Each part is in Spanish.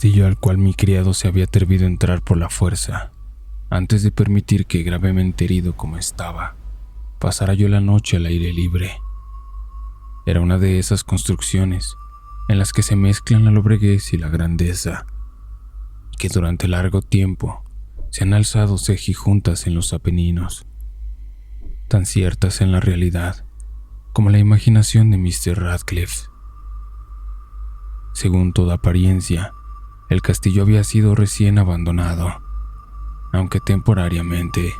castillo al cual mi criado se había atrevido a entrar por la fuerza, antes de permitir que, gravemente herido como estaba, pasara yo la noche al aire libre. Era una de esas construcciones en las que se mezclan la lobreguez y la grandeza, y que durante largo tiempo se han alzado cejijuntas en los Apeninos, tan ciertas en la realidad como la imaginación de Mr. Radcliffe. Según toda apariencia, el castillo había sido recién abandonado, aunque temporariamente.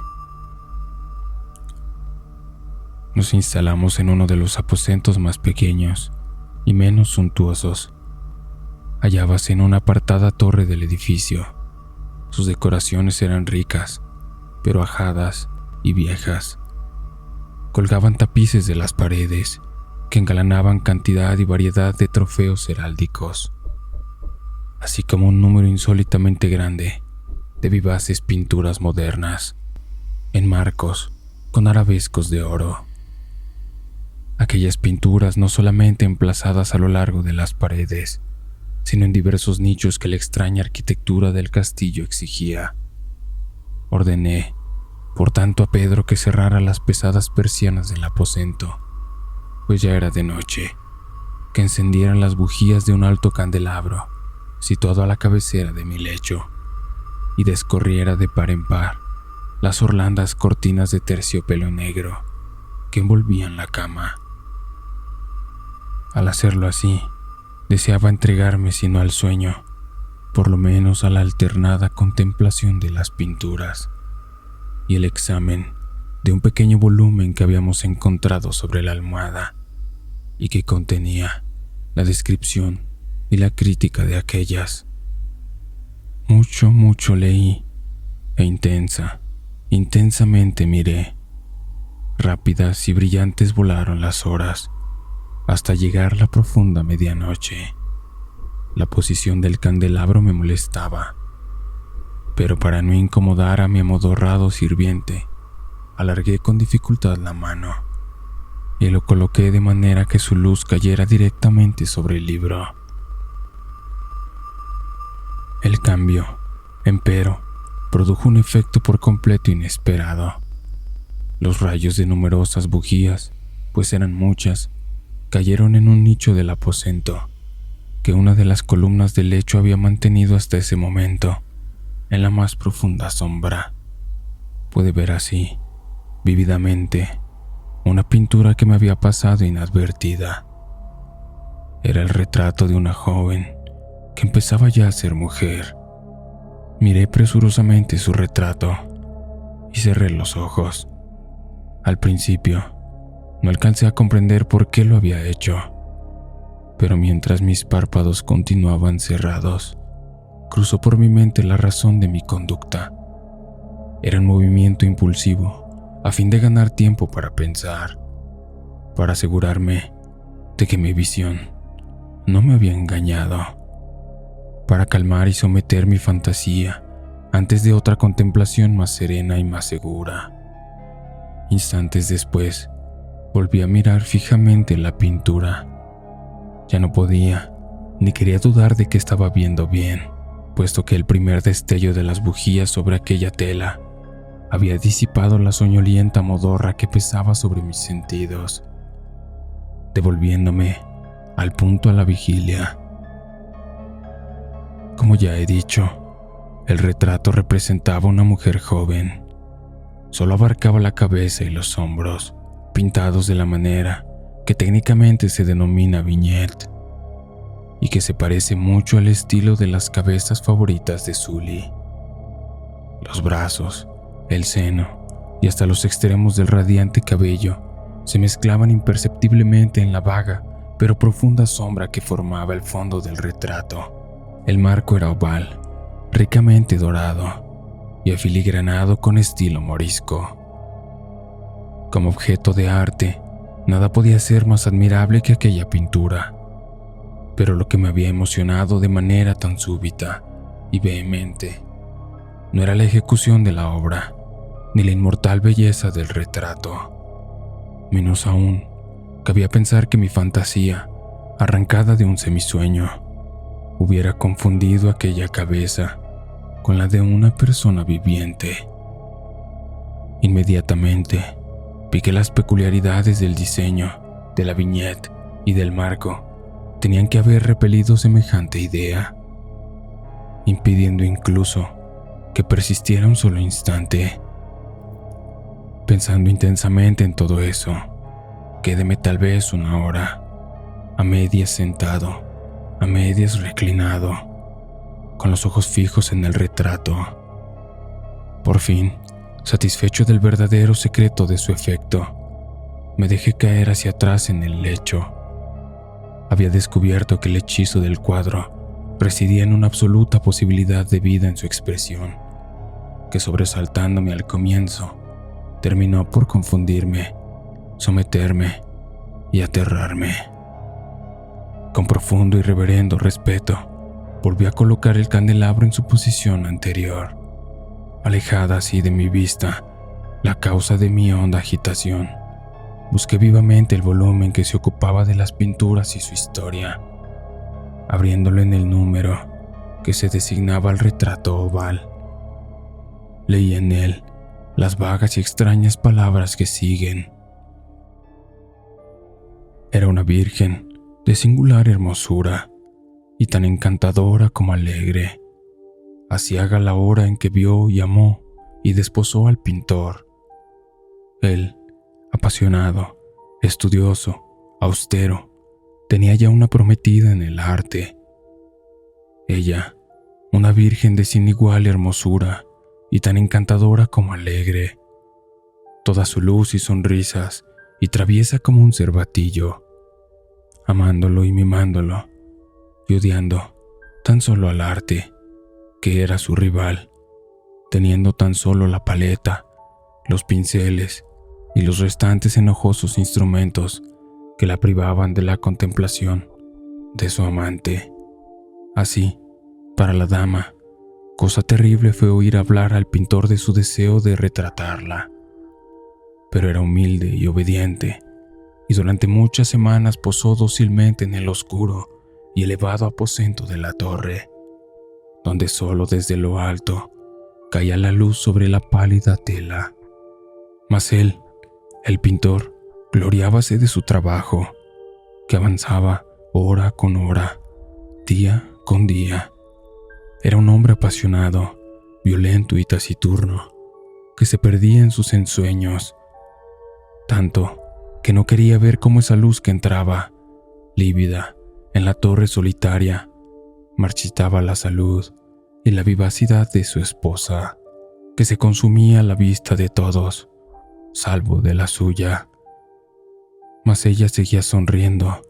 Nos instalamos en uno de los aposentos más pequeños y menos suntuosos. Hallábase en una apartada torre del edificio. Sus decoraciones eran ricas, pero ajadas y viejas. Colgaban tapices de las paredes que engalanaban cantidad y variedad de trofeos heráldicos, así como un número insólitamente grande de vivaces pinturas modernas, en marcos con arabescos de oro. Aquellas pinturas no solamente emplazadas a lo largo de las paredes, sino en diversos nichos que la extraña arquitectura del castillo exigía. Ordené, por tanto, a Pedro que cerrara las pesadas persianas del aposento, pues ya era de noche, que encendieran las bujías de un alto candelabro situado a la cabecera de mi lecho y descorriera de par en par las orlandas cortinas de terciopelo negro que envolvían la cama. Al hacerlo así, deseaba entregarme, si no al sueño, por lo menos a la alternada contemplación de las pinturas y el examen de un pequeño volumen que habíamos encontrado sobre la almohada y que contenía la descripción y la crítica de aquellas. Mucho leí e intensamente miré. Rápidas y brillantes volaron las horas hasta llegar la profunda medianoche. La posición del candelabro me molestaba, pero para no incomodar a mi amodorrado sirviente, alargué con dificultad la mano y lo coloqué de manera que su luz cayera directamente sobre el libro. El cambio, empero, produjo un efecto por completo inesperado. Los rayos de numerosas bujías, pues eran muchas, cayeron en un nicho del aposento que una de las columnas del lecho había mantenido hasta ese momento en la más profunda sombra. Pude ver así, vívidamente, una pintura que me había pasado inadvertida. Era el retrato de una joven que empezaba ya a ser mujer. Miré presurosamente su retrato y cerré los ojos. Al principio, no alcancé a comprender por qué lo había hecho, pero mientras mis párpados continuaban cerrados, cruzó por mi mente la razón de mi conducta. Era un movimiento impulsivo, a fin de ganar tiempo para pensar, para asegurarme de que mi visión no me había engañado, para calmar y someter mi fantasía antes de otra contemplación más serena y más segura. Instantes después, volví a mirar fijamente la pintura. Ya no podía, ni quería dudar de que estaba viendo bien, puesto que el primer destello de las bujías sobre aquella tela había disipado la soñolienta modorra que pesaba sobre mis sentidos, devolviéndome al punto a la vigilia. Como ya he dicho, el retrato representaba una mujer joven. Solo abarcaba la cabeza y los hombros, pintados de la manera que técnicamente se denomina vignette, y que se parece mucho al estilo de las cabezas favoritas de Sully. Los brazos, el seno y hasta los extremos del radiante cabello se mezclaban imperceptiblemente en la vaga pero profunda sombra que formaba el fondo del retrato. El marco era oval, ricamente dorado y afiligranado con estilo morisco. Como objeto de arte, nada podía ser más admirable que aquella pintura, pero lo que me había emocionado de manera tan súbita y vehemente no era la ejecución de la obra, ni la inmortal belleza del retrato. Menos aún, cabía pensar que mi fantasía, arrancada de un semisueño, hubiera confundido aquella cabeza con la de una persona viviente. Inmediatamente vi que las peculiaridades del diseño, de la viñeta y del marco tenían que haber repelido semejante idea, impidiendo incluso que persistiera un solo instante. Pensando intensamente en todo eso, quédeme tal vez una hora, a medias sentado, a medias reclinado, con los ojos fijos en el retrato. Por fin, satisfecho del verdadero secreto de su efecto, me dejé caer hacia atrás en el lecho. Había descubierto que el hechizo del cuadro residía en una absoluta posibilidad de vida en su expresión, que sobresaltándome al comienzo, terminó por confundirme, someterme y aterrarme. Con profundo y reverendo respeto, volví a colocar el candelabro en su posición anterior, alejada así de mi vista la causa de mi honda agitación. Busqué vivamente el volumen que se ocupaba de las pinturas y su historia, abriéndolo en el número que se designaba al retrato oval. Leí en él las vagas y extrañas palabras que siguen. Era una virgen de singular hermosura y tan encantadora como alegre, aciaga la hora en que vio y amó y desposó al pintor. Él, apasionado, estudioso, austero, tenía ya una prometida en el arte. Ella, una virgen de sin igual hermosura y tan encantadora como alegre, toda su luz y sonrisas y traviesa como un cervatillo, amándolo y mimándolo, y odiando tan solo al arte, que era su rival, teniendo tan solo la paleta, los pinceles y los restantes enojosos instrumentos que la privaban de la contemplación de su amante. Así, para la dama, cosa terrible fue oír hablar al pintor de su deseo de retratarla. Pero era humilde y obediente, y durante muchas semanas posó dócilmente en el oscuro y elevado aposento de la torre, donde solo desde lo alto caía la luz sobre la pálida tela. Mas él, el pintor, gloriábase de su trabajo, que avanzaba hora con hora, día con día. Era un hombre apasionado, violento y taciturno, que se perdía en sus ensueños, tanto que no quería ver cómo esa luz que entraba, lívida, en la torre solitaria, marchitaba la salud y la vivacidad de su esposa, que se consumía a la vista de todos, salvo de la suya. Mas ella seguía sonriendo,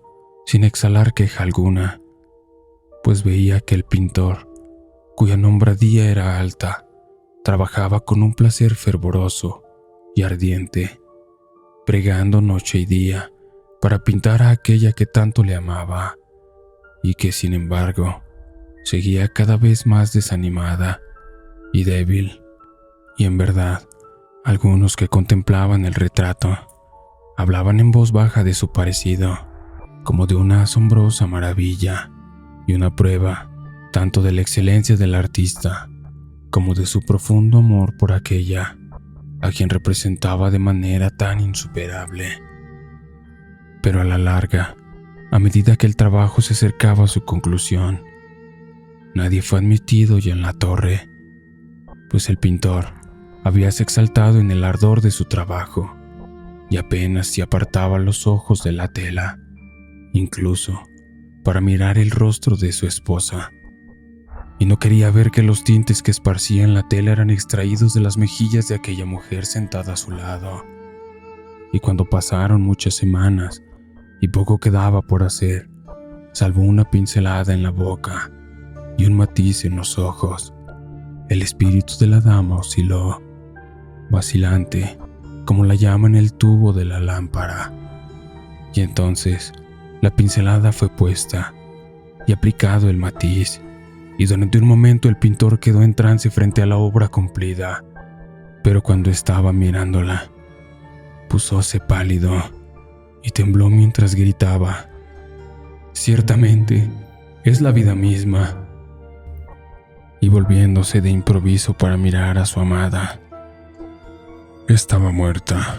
sin exhalar queja alguna, pues veía que el pintor, cuya nombradía era alta, trabajaba con un placer fervoroso y ardiente, pregando noche y día para pintar a aquella que tanto le amaba, y que sin embargo seguía cada vez más desanimada y débil. Y en verdad, algunos que contemplaban el retrato hablaban en voz baja de su parecido, como de una asombrosa maravilla y una prueba tanto de la excelencia del artista como de su profundo amor por aquella a quien representaba de manera tan insuperable. Pero a la larga, a medida que el trabajo se acercaba a su conclusión, nadie fue admitido ya en la torre, pues el pintor habíase exaltado en el ardor de su trabajo y apenas se apartaba los ojos de la tela, incluso para mirar el rostro de su esposa, y no quería ver que los tintes que esparcía en la tela eran extraídos de las mejillas de aquella mujer sentada a su lado. Y cuando pasaron muchas semanas y poco quedaba por hacer, salvo una pincelada en la boca y un matiz en los ojos, el espíritu de la dama osciló, vacilante como la llama en el tubo de la lámpara. Y entonces la pincelada fue puesta y aplicado el matiz, y durante un momento el pintor quedó en trance frente a la obra cumplida, pero cuando estaba mirándola, púsose pálido y tembló mientras gritaba: «Ciertamente, Es la vida misma. Y volviéndose de improviso para mirar a su amada, estaba muerta.